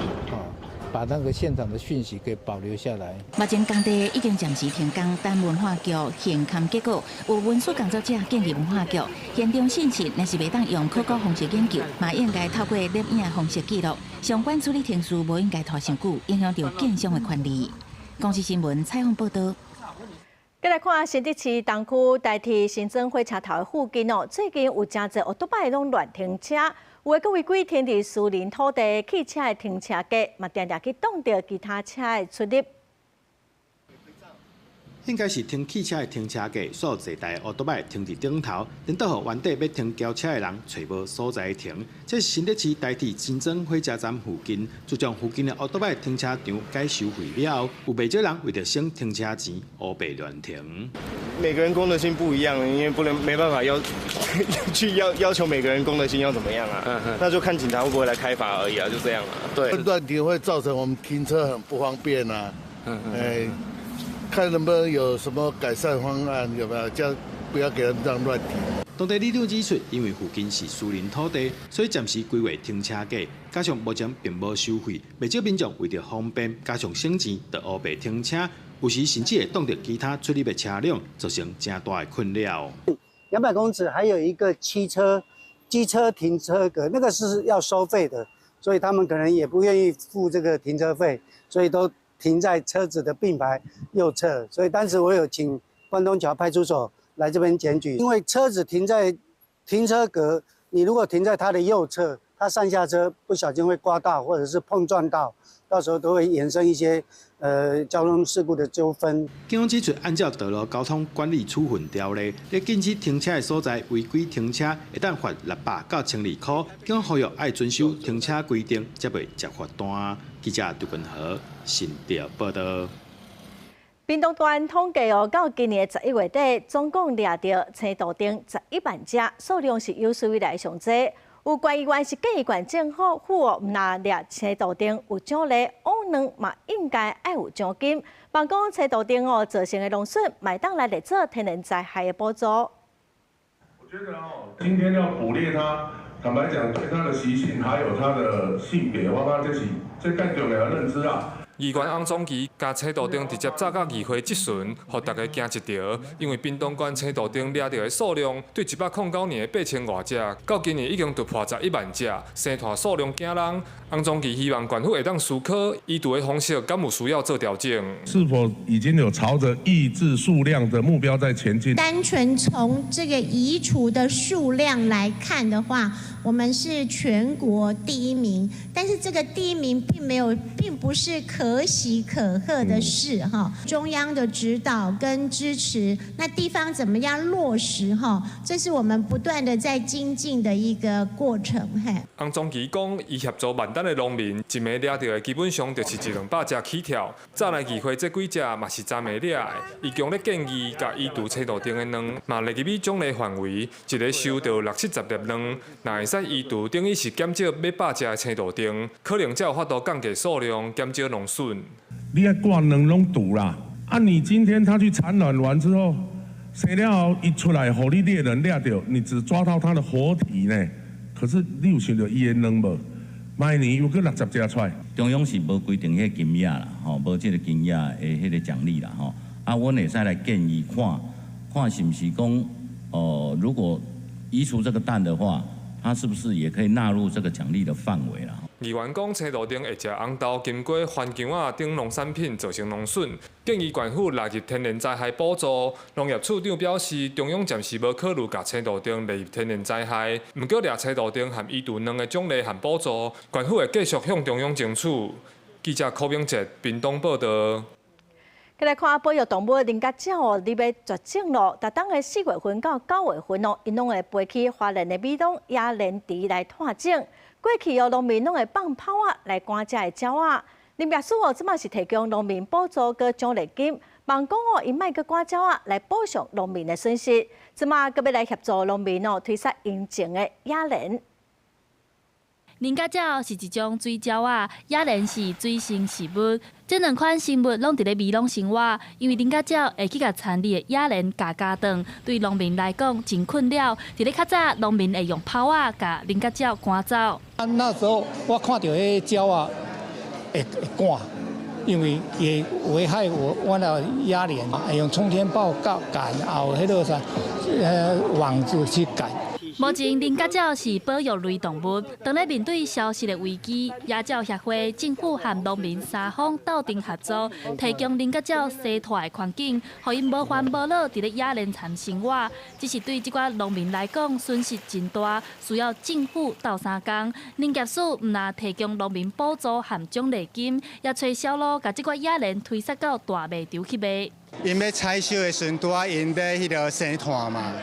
把那个现场的讯息给保留下来。目前工地已经暂时停工，但文化局现勘结果，有文书工作者建议文化局现场信息若是袂当用考古方式研究，嘛应该透过摄影方式记录。相关处理程序无应该拖伤久，影响到建商的权利。公司新闻采访报道。再来看新竹市东区代替新增火车头的附近最近有真侪乌托邦拢乱停车，有的阁违规停伫私人土地汽车的停车格，嘛常常去挡着其他车的出入。应该是停汽车的停车格，所坐台乌托邦停伫顶头，连到互原地要停轿车的人找无所在停。这是新竹市代替新增火车站附近，就将附近的乌托邦停车场改收费了，有不少人为着省停车钱，乌白乱停。每个人公德心不一样，因为没办法要求每个人公德心要怎么样啊？那就看警察会不会来开罚而已啊，就这样啊。对，乱停会造成我们停车很不方便啊。看能不能有什么改善方案，有没有？这样不要给人这样乱停。当地里长指出，因为附近是私人土地，所以暂时规划停车格，加上目前并无收费，不少民众为着方便，加上省钱，就乌白停车，有时甚至会挡到其他出入的车辆，造成真大的困扰。200公尺还有一个机车停车格，那个是要收费的，所以他们可能也不愿意付这个停车费，所以都停在车子的并排右侧，所以当时我有请关东桥派出所来这边检举，因为车子停在停车格，你如果停在它的右侧，它上下车不小心会刮到或者是碰撞到，到时候都会衍生一些交通事故的纠纷。警方指出，按照道路交通管理处分条例，咧禁止停车的所在违规停车，会当罚600到1200块。警方呼吁爱遵守停车规定，才袂接罚单。记者杜君和新竹报道。屏东县统计到今年11月底，总共掠到青豆丁11万只，数量是有史以来上侪。有关议员是建议政府唔拿掠青豆丁有奖励，乌卵嘛应该爱有奖金。办讲青豆丁造成的农损，买当来来做天然灾害的补助。我觉得今天要捕猎它，坦白讲，对它的习性还有它的性别，我感觉这更重要的认知啊。议员洪宗基甲青豆丁直接早到议会质询，互大家惊一跳。因为屏东县青豆丁掠到的数量，对109年的8000多只，到今年已经突破11万只，生态数量惊人。洪宗基希望县府会当思考移除的方式，敢有需要做调整？是否已经有朝着抑制数量的目标在前进？单纯从这个移除的数量来看的话，我们是全国第1名，但是这个第1名并不是可喜可贺的事哈。中央的指导跟支持，那地方怎么样落实哈？这是我们不断的在精进的一个过程。洪宗基讲，伊协助万单的农民，一暝掠到的基本上就是100-200只起跳。早来议会这几只嘛是昨暝掠的，伊强烈建议甲移除青豆丁的卵，嘛列入去奖励范围，一个收到60-70粒卵，那会使移除，等于是减少100只的青豆丁，可能才有法度降低数量，减少农损。你要挂卵拢毒啦！你今天他去产卵完之后，生了后一出来，互你猎人掠到，你只抓到他的活体呢。可是你有想到伊的卵无？明年又搁60只出来。中央是无规定迄金额啦，无即个金额的迄个奖励啦，阮会使来建议看是不是讲，如果移除这个蛋的话，它是不是也可以纳入这个奖励的范围啦？议员讲，青豆丁会食红豆、金瓜、番姜啊等农产品造成农损，建议县府纳入天然灾害补助。农业处长表示，中央暂时无考虑把青豆丁纳入天然灾害，不过掠青豆丁和移除两个奖励和补助，县府会继续向中央争取。记者柯明哲，屏东报道。再来看保育动物林甲鸟哦，你要绝种咯。逐当的4月份到9月份哦，因拢会飞去花莲的美浓野莲池来探种。过去哦，农民拢会放炮啊来赶这的鸟啊。林业署哦，即马是提供农民补助跟奖励金，望讲哦，因卖去赶鸟啊来补偿农民的损失。即马搁要来协助农民哦，推杀引种的野莲。林甲鸟是一种水鸟啊，野莲是水生食物。这两款生物拢伫咧美浓生活，因为林甲鸟会去甲田里的野莲夹断，对农民来讲真困扰。伫咧较早，农民会用炮啊甲林甲鸟赶走。那时候我看到迄鸟啊，会赶，因为也危害我的野莲，会用冲天炮赶，后迄个啥网子去赶。目前，林甲鸟是保育类动物，当咧面对消失的危机，野鸟协会、政府和农民三方斗阵合作，提供林甲鸟生态的环境，互因无烦无恼伫咧野莲田生活。只是对这寡农民来讲，损失真大，需要政府斗相共。林业署毋但提供农民补助和奖励金，也找小路，把这寡野莲推塞到大卖场去卖。因要采收的时阵，拄啊因在迄个生态嘛，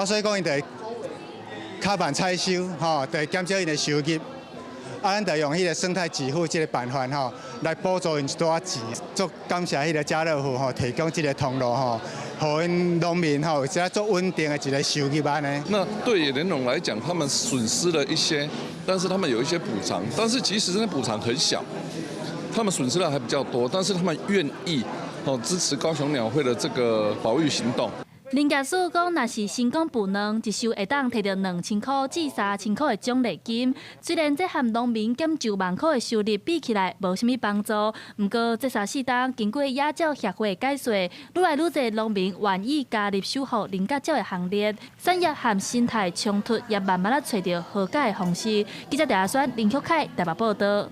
所以讲因就较慢采收，吼，就减少因的收入。咱就用迄个生态给付这个办法，吼，来补助因一寡钱。足感谢迄个家乐福，吼，提供这个通路，吼，互因农民，吼，有一足稳定的一个收入安尼。那对野莲农来讲，他们损失了一些，但是他们有一些补偿，但是其实那补偿很小，他们损失的还比较多，但是他们愿意，支持高雄鸟会的这个保育行动。林业署讲，若是成功捕卵，一收会当摕到2000块至3000块的奖励金。虽然这和农民减9万块的收入比起来无啥物帮助，不过这3-4档经过野鸟协会的解说，愈来愈侪农民愿意加入守护林甲鸟的行列。产业和生态冲突也慢慢找到和解的方式。记者陈选林旭凯台北报道。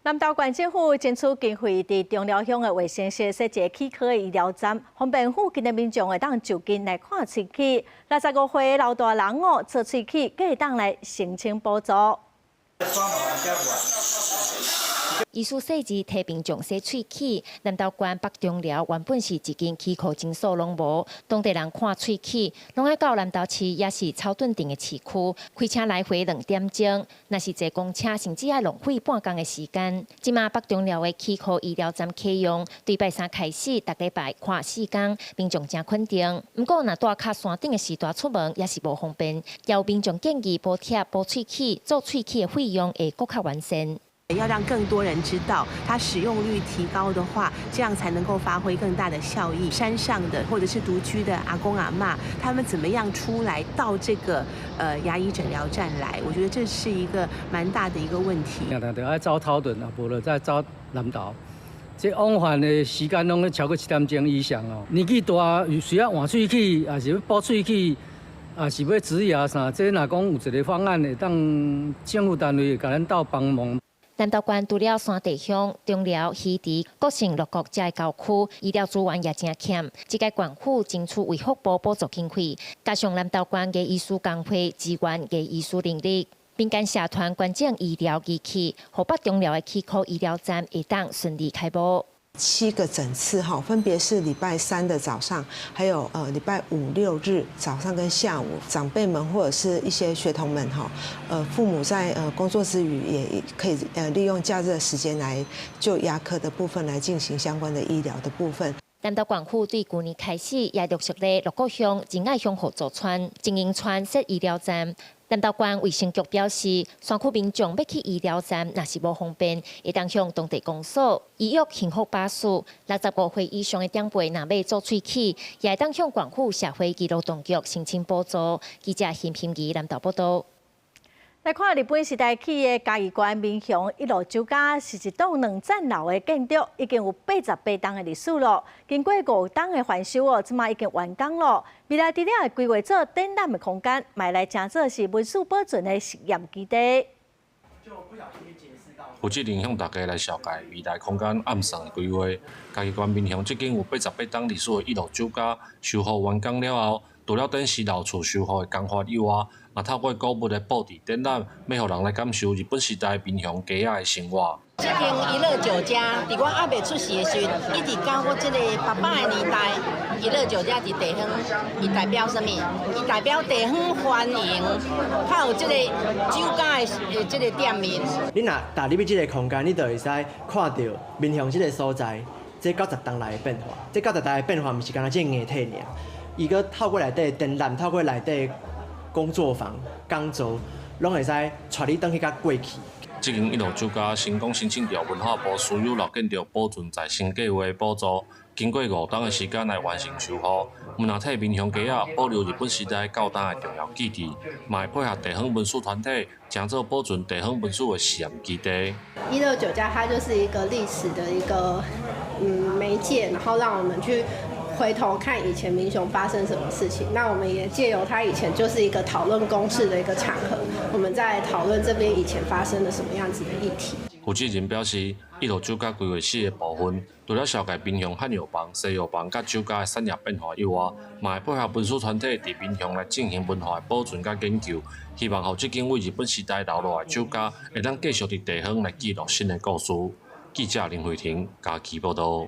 南投县政府争取经费，伫中寮乡的卫生室设一个气科的医疗站，方便附近的民众会当就近来看喙齿。65岁的老大人哦，做喙齿，佮会当来申请补助。医师设置替民众洗喙齿，南投县北中寮原本是一间齿科诊所拢无，当地人看喙齿，拢爱到南投市也是草屯镇的市区，开车来回2点钟，若是坐公车，甚至要浪费半工的时间。即马北中寮的齿科医疗站启用，对拜三开始，逐礼拜看4天，民众真肯定。不过，若住较山顶的时段出门也是无方便，也有民众建议补贴补喙齿、做喙齿的费用会更较完善。要让更多人知道，它使用率提高的话，这样才能够发挥更大的效益。山上的或者是独居的阿公阿嬷，他们怎么样出来到这个牙医诊疗站来？我觉得这是一个蛮大的一个问题。就爱走草屯啊，无就再走南投。这往返的时间拢超过7点钟以上哦。年纪大需要换喙齿，也是要补喙齿，也是要植牙啥。这若讲有一个方案会当政府单位会甲咱斗帮忙。南投县除了山地乡、中寮、溪池、国姓6国这些郊区，医疗资源也真欠。这个县府争取为福部补助经费，加上南投县嘅医师工会支援嘅医师能力，民间社团捐赠医疗仪器，互北中寮的齿科医疗站会当顺利开幕。7个诊次哈，分别是礼拜3的早上，还有礼拜5、6日早上跟下午，长辈们或者是一些学童们哈，父母在工作之余也可以利用假日的时间来就牙科的部分来进行相关的医疗的部分。南投县府对去年开始也陆续咧6个乡、仁爱乡合作村、经营村设医疗站。南投县卫生局表示，山区民众要去医疗站，若是无方便，会当向当地公所、医药幸福巴士65岁以上的长辈，若要做喙齿，也会当向县府社会医疗当局申请补助。记者辛平仪南投报道。来看日本时代起的嘉义县民雄一路酒家是一栋2层楼的建筑，已经有88档的历史了。经过5档的翻修哦，即马已经完工了。未来伫了规划做展览的空间，买来正做是文史保存的实验基地。负责人向大家来绍介未来空间暗算规划。嘉义县民雄即间有88档历史的一路酒家修复完工了后，除了展示老厝修复的工法以外，也透过购物的布置展览，要互人来感受日本时代滨乡家仔的生活。这间娱乐酒家，伫我还未出世的时阵，一直到我这个爸爸的年代，娱乐酒家伫地方，伊代表什么？伊代表地方欢迎，较有这个酒家的这个店面。你若踏入这个空间，你就会使看到滨乡这个所在，这90年来的变化。这90年来的变化，毋是干那这硬体尔，伊个透过内底展览，透过内底工作坊、讲座，拢会使带你倒去甲过去。这间一路酒家成功申请到文化部私有老建筑保存再生计划的补助，经过5天的时间来完成修复，唔但替滨乡家仔保留日本时代较大的重要基地，嘛会配合地方文史团体，将做保存地方文史的实验基地。169家它就是一个历史的一个媒介，然后让我们去回头看以前民雄发生什么事情，那我们也借由它以前就是一个讨论公事的一个场合，我们在讨论这边以前发生了什么样子的议题。负责人表示，一路酒家规划4个部分，除了消解滨乡汉药房、西药房甲酒家的产业变化以外，嘛会配合文史团体伫滨乡来进行文化的保存甲研究，希望互这间为日本时代留落来酒家，会当继续伫地方来记录新的故事。记者林慧婷嘉义报道。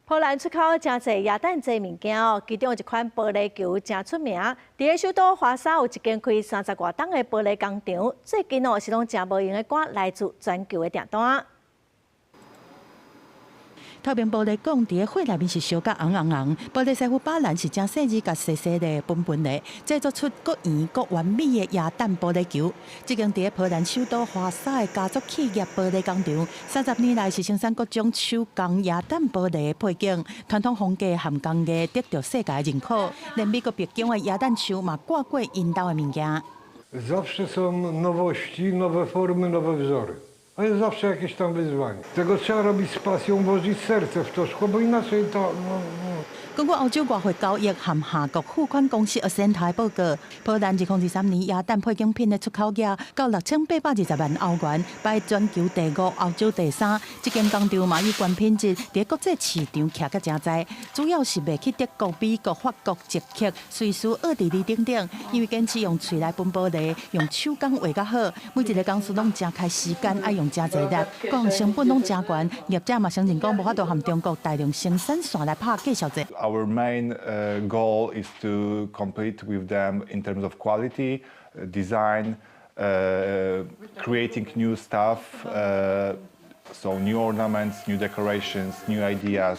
波兰出口真侪亚蛋侪物件哦，其中有一款玻璃球真出名。伫个首都华沙有一间开30多档的玻璃工厂，最近哦是拢真无用的赶来自全球的订单。透明玻璃管伫个火内面是烧甲红，玻璃师傅把咱是真细致甲细细的分的，制作出各圆各完美的亚蛋玻璃球。这间伫个波兰首都华沙的家族企业玻璃工厂，30年来是生产各种手工亚蛋玻璃的配件，传统风格含工艺得到世界认可，连美国北京的亚蛋球嘛挂过因兜的物件。Zawsze są nowości, nowe formy, nowe wzory. A jest zawsze jakieś tam wyzwanie. Tego trzeba robić z pasją, włożyć serce w to szkło, bo inaczej to... 根据欧洲外汇交易和下国付款公司审台报告，波兰2023年亚蛋配件品的出口额到6820万欧元，排全球第5、欧洲第3。这间工厂嘛以高品质在国际市场徛甲真侪，主要是卖去德国、美国、法国、捷克、瑞士、奥地利等等。因为坚持用喙来分玻璃，用手工画较好，每一个公司拢真开时间，爱用真侪力，各项成本拢真悬。业者嘛相信讲无法度和中国大量生产线来拍计小节。Our main goal is to compete with them in terms of quality, design, creating new stuff, so new ornaments, new decorations, new ideas.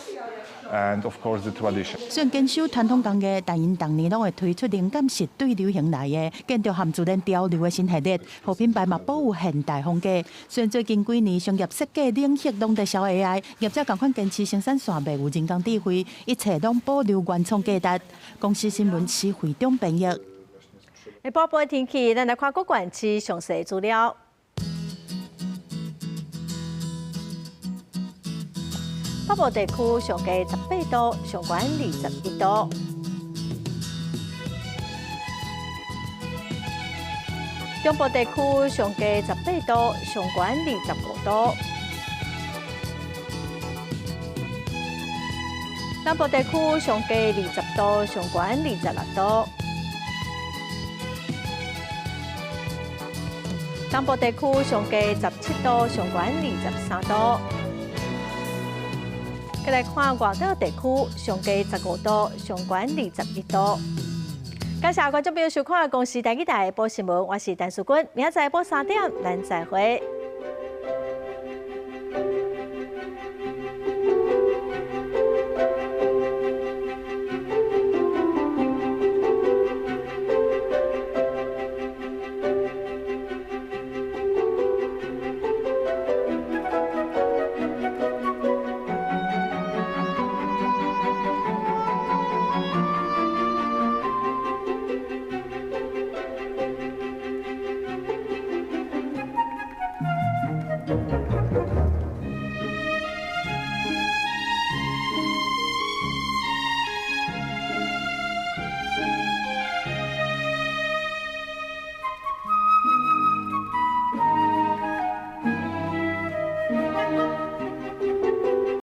And of course the tradition. 虽然坚守传统工艺，但因当年拢会推出灵感是对流行来的，建筑含自然潮流的新系列，互品牌嘛保有现代风格。虽然最近几年商业设计领域拢在烧 AI， 业者同款坚持生产线袂有人工智慧，一切拢保留原创价值。公司新闻是会中编译。下晡报天气，咱来看各县市详细资料。北部地区上低18度，上悬21度。中部地区上低18度，上悬25度。南部地区上低20度，上悬26度。东部地区上低17度，上悬23度。再来看外岛地区，上低15度，上悬21度。感谢观众朋友收看《公视台语台》播新闻，我是陈淑君，明仔载下晡3点，咱再会。